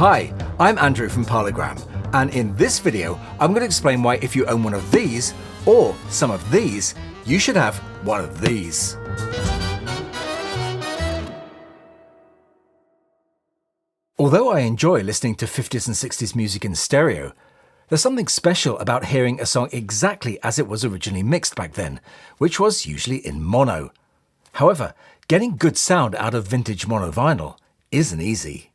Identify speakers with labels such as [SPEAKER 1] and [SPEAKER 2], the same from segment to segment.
[SPEAKER 1] Hi, I'm Andrew from Parlogram, and in this video I'm going to explain why if you own one of these, or some of these, you should have one of these. Although I enjoy listening to 50s and 60s music in stereo, there's something special about hearing a song exactly as it was originally mixed back then, which was usually in mono. However, getting good sound out of vintage mono vinyl isn't easy.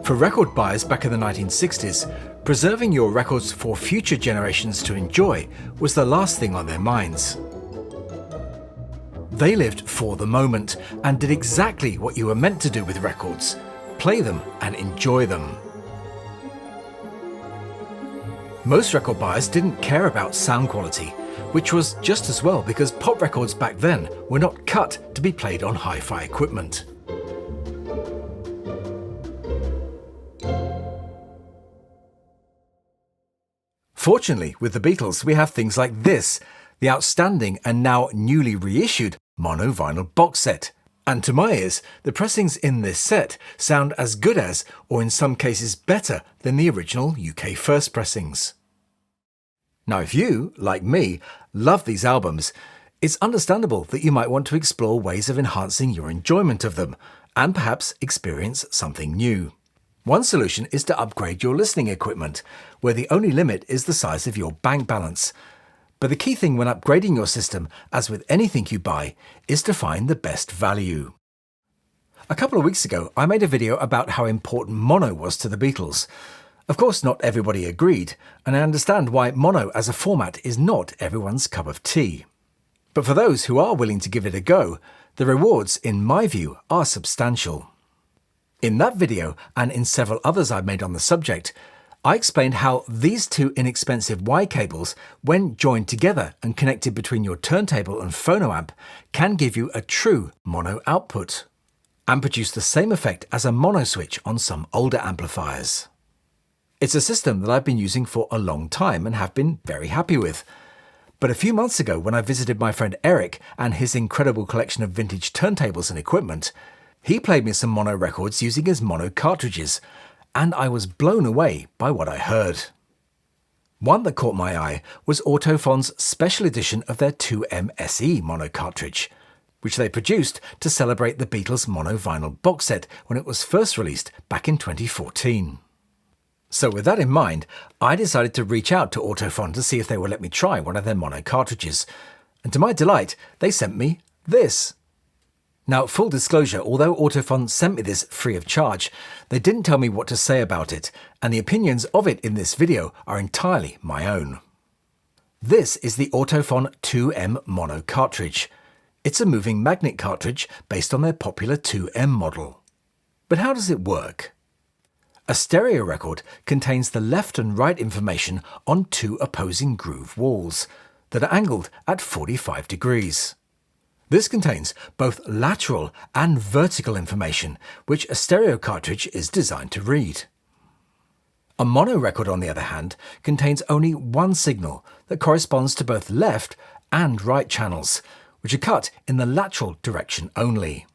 [SPEAKER 1] For record buyers back in the 1960s, preserving your records for future generations to enjoy was the last thing on their minds. They lived for the moment and did exactly what you were meant to do with records: play them and enjoy them. Most record buyers didn't care about sound quality, which was just as well because pop records back then were not cut to be played on hi-fi equipment. Fortunately, with the Beatles, we have things like this, the outstanding and now newly reissued mono vinyl box set. And to my ears, the pressings in this set sound as good as, or in some cases better than, the original UK first pressings. Now, if you, like me, love these albums, it's understandable that you might want to explore ways of enhancing your enjoyment of them, and perhaps experience something new. One solution is to upgrade your listening equipment, where the only limit is the size of your bank balance. But the key thing when upgrading your system, as with anything you buy, is to find the best value. A couple of weeks ago, I made a video about how important mono was to the Beatles. Of course, not everybody agreed, and I understand why mono as a format is not everyone's cup of tea. But for those who are willing to give it a go, the rewards, in my view, are substantial. In that video, and in several others I've made on the subject, I explained how these two inexpensive Y cables, when joined together and connected between your turntable and phono amp, can give you a true mono output, and produce the same effect as a mono switch on some older amplifiers. It's a system that I've been using for a long time and have been very happy with. But a few months ago, when I visited my friend Eric and his incredible collection of vintage turntables and equipment, he played me some mono records using his mono cartridges, and I was blown away by what I heard. One that caught my eye was Autofon's special edition of their 2M SE mono cartridge, which they produced to celebrate the Beatles mono vinyl box set when it was first released back in 2014. So with that in mind, I decided to reach out to Autofon to see if they would let me try one of their mono cartridges, and to my delight, they sent me this. Now, full disclosure, although Autofon sent me this free of charge, they didn't tell me what to say about it, and the opinions of it in this video are entirely my own. This is the Autofon 2M mono cartridge. It's a moving magnet cartridge based on their popular 2M model. But how does it work? A stereo record contains the left and right information on two opposing groove walls that are angled at 45 degrees. This contains both lateral and vertical information, which a stereo cartridge is designed to read. A mono record, on the other hand, contains only one signal that corresponds to both left and right channels, which are cut in the lateral direction only.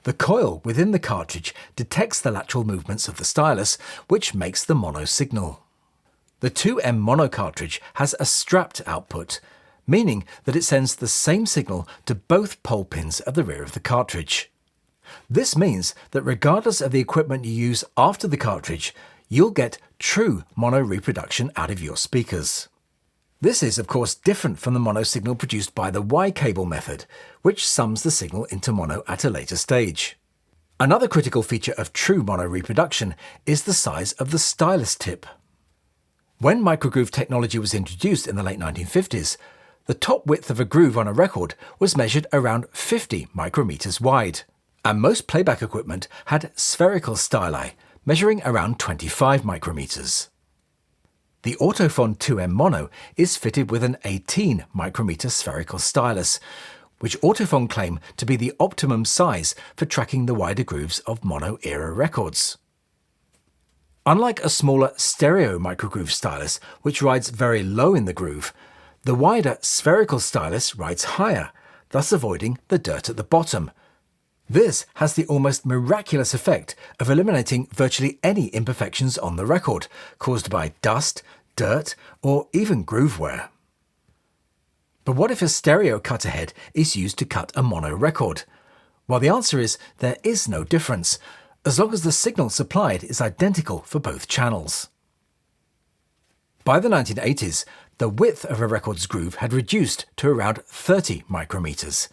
[SPEAKER 1] The coil within the cartridge detects the lateral movements of the stylus, which makes the mono signal. The 2M mono cartridge has a strapped output, meaning that it sends the same signal to both pole pins at the rear of the cartridge. This means that regardless of the equipment you use after the cartridge, you'll get true mono reproduction out of your speakers. This is, of course, different from the mono signal produced by the Y cable method, which sums the signal into mono at a later stage. Another critical feature of true mono reproduction is the size of the stylus tip. When microgroove technology was introduced in the late 1950s, the top width of a groove on a record was measured around 50 micrometers wide, and most playback equipment had spherical styli, measuring around 25 micrometers. The Autofon 2M mono is fitted with an 18 micrometer spherical stylus, which Autofon claim to be the optimum size for tracking the wider grooves of mono-era records. Unlike a smaller stereo microgroove stylus, which rides very low in the groove, the wider spherical stylus rides higher, thus avoiding the dirt at the bottom. This has the almost miraculous effect of eliminating virtually any imperfections on the record, caused by dust, dirt, or even groove wear. But what if a stereo cutter head is used to cut a mono record? Well, the answer is there is no difference, as long as the signal supplied is identical for both channels. By the 1980s, the width of a record's groove had reduced to around 30 micrometers.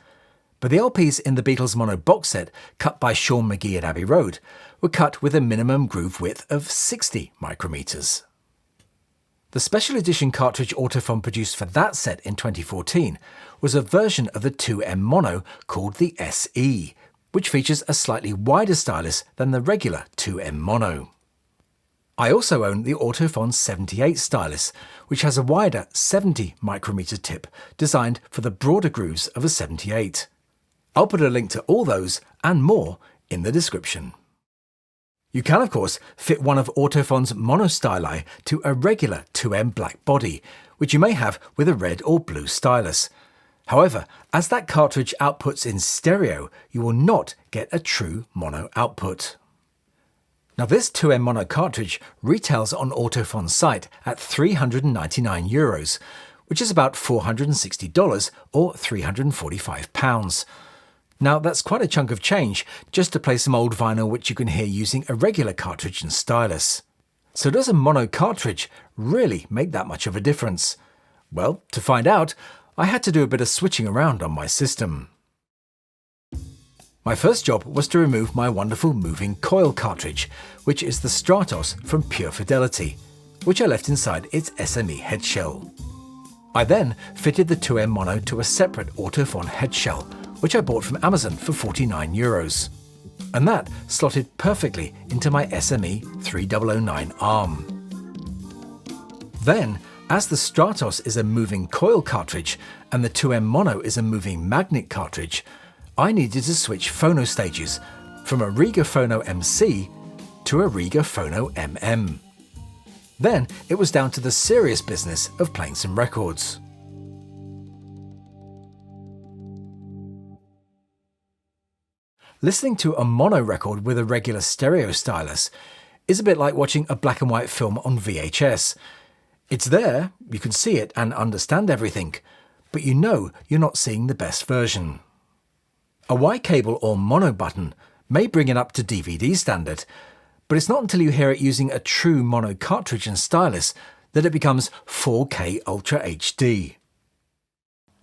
[SPEAKER 1] But the LPs in the Beatles mono box set cut by Sean McGee at Abbey Road were cut with a minimum groove width of 60 micrometers. The special edition cartridge Autophon produced for that set in 2014 was a version of the 2M mono called the SE, which features a slightly wider stylus than the regular 2M mono. I also own the Autophon 78 stylus, which has a wider 70 micrometer tip designed for the broader grooves of a 78. I'll put a link to all those and more in the description. You can, of course, fit one of Autophon's monostyli to a regular 2M black body, which you may have with a red or blue stylus. However, as that cartridge outputs in stereo, you will not get a true mono output. Now, this 2M mono cartridge retails on Autophon's site at €399, which is about $460 or £345. Now, that's quite a chunk of change just to play some old vinyl which you can hear using a regular cartridge and stylus. So does a mono cartridge really make that much of a difference? Well, to find out, I had to do a bit of switching around on my system. My first job was to remove my wonderful moving coil cartridge, which is the Stratos from Pure Fidelity, which I left inside its SME head shell. I then fitted the 2M mono to a separate Autophon head shell, which I bought from Amazon for €49. And that slotted perfectly into my SME 3009 arm. Then, as the Stratos is a moving coil cartridge and the 2M mono is a moving magnet cartridge, I needed to switch phono stages from a Riga Phono MC to a Riga Phono MM. Then it was down to the serious business of playing some records. Listening to a mono record with a regular stereo stylus is a bit like watching a black and white film on VHS. It's there, you can see it and understand everything, but you know you're not seeing the best version. A Y cable or mono button may bring it up to DVD standard, but it's not until you hear it using a true mono cartridge and stylus that it becomes 4K Ultra HD.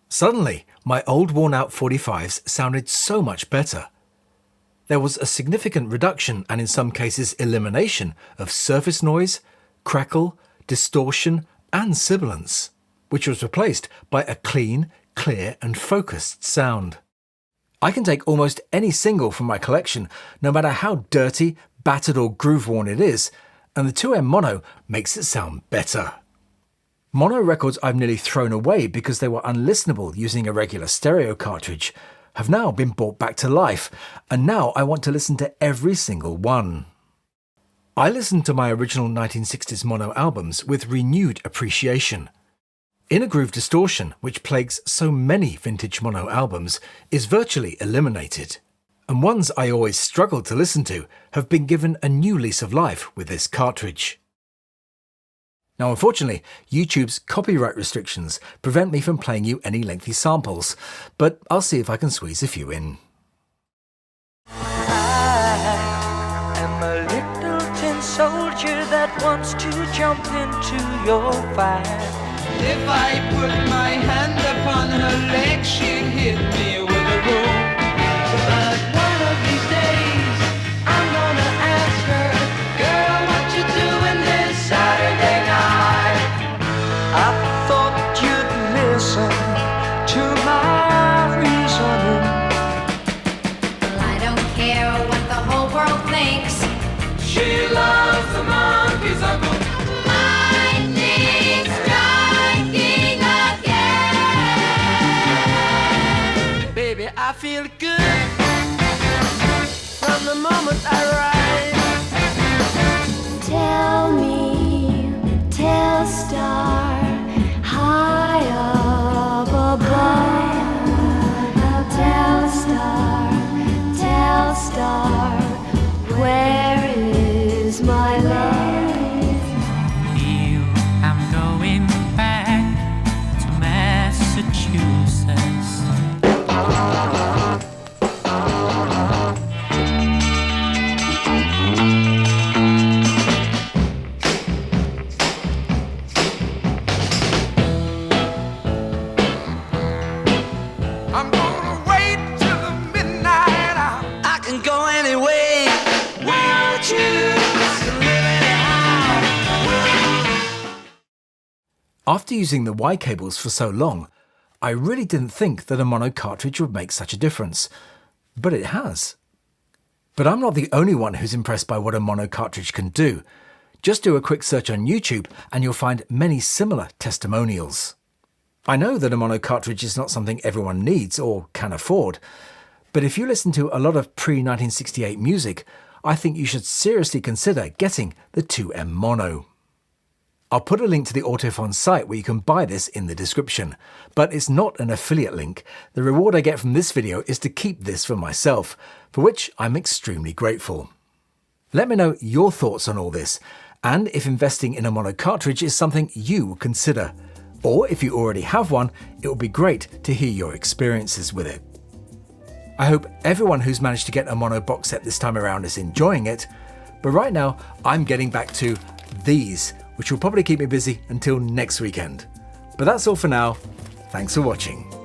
[SPEAKER 1] Suddenly, my old worn-out 45s sounded so much better. There was a significant reduction and in some cases elimination of surface noise, crackle, distortion and sibilance, which was replaced by a clean, clear and focused sound. I can take almost any single from my collection, no matter how dirty, battered or groove-worn it is, and the 2M mono makes it sound better. Mono records I've nearly thrown away because they were unlistenable using a regular stereo cartridge have now been brought back to life, and now I want to listen to every single one. I listened to my original 1960s mono albums with renewed appreciation. Inner groove distortion, which plagues so many vintage mono albums, is virtually eliminated, and ones I always struggled to listen to have been given a new lease of life with this cartridge. Now, unfortunately, YouTube's copyright restrictions prevent me from playing you any lengthy samples, but I'll see if I can squeeze a few in.
[SPEAKER 2] I am a little tin soldier that wants to jump into your fire.
[SPEAKER 3] If I put my hand upon her leg, she'd hit me with a rope. But one of these days, I'm gonna ask her, girl, what you doing this Saturday night?
[SPEAKER 2] I thought you'd listen to my reasoning.
[SPEAKER 4] Well, I don't care what the whole world thinks.
[SPEAKER 3] She loves the monkeys, Uncle.
[SPEAKER 4] Lightning striking again.
[SPEAKER 3] Baby, I feel good from the moment I rise.
[SPEAKER 5] Tell me, tell star, high up above.
[SPEAKER 3] I'm gonna wait till the midnight hour. I can go any way. Will choose. I can live anyhow.
[SPEAKER 1] After using the Y cables for so long, I really didn't think that a mono cartridge would make such a difference. But it has. But I'm not the only one who's impressed by what a mono cartridge can do. Just do a quick search on YouTube and you'll find many similar testimonials. I know that a mono cartridge is not something everyone needs or can afford, but if you listen to a lot of pre-1968 music, I think you should seriously consider getting the 2M Mono. I'll put a link to the Autophon site where you can buy this in the description, but it's not an affiliate link. The reward I get from this video is to keep this for myself, for which I'm extremely grateful. Let me know your thoughts on all this, and if investing in a mono cartridge is something you would consider. Or if you already have one, it would be great to hear your experiences with it. I hope everyone who's managed to get a mono box set this time around is enjoying it, but right now I'm getting back to these, which will probably keep me busy until next weekend. But that's all for now. Thanks for watching.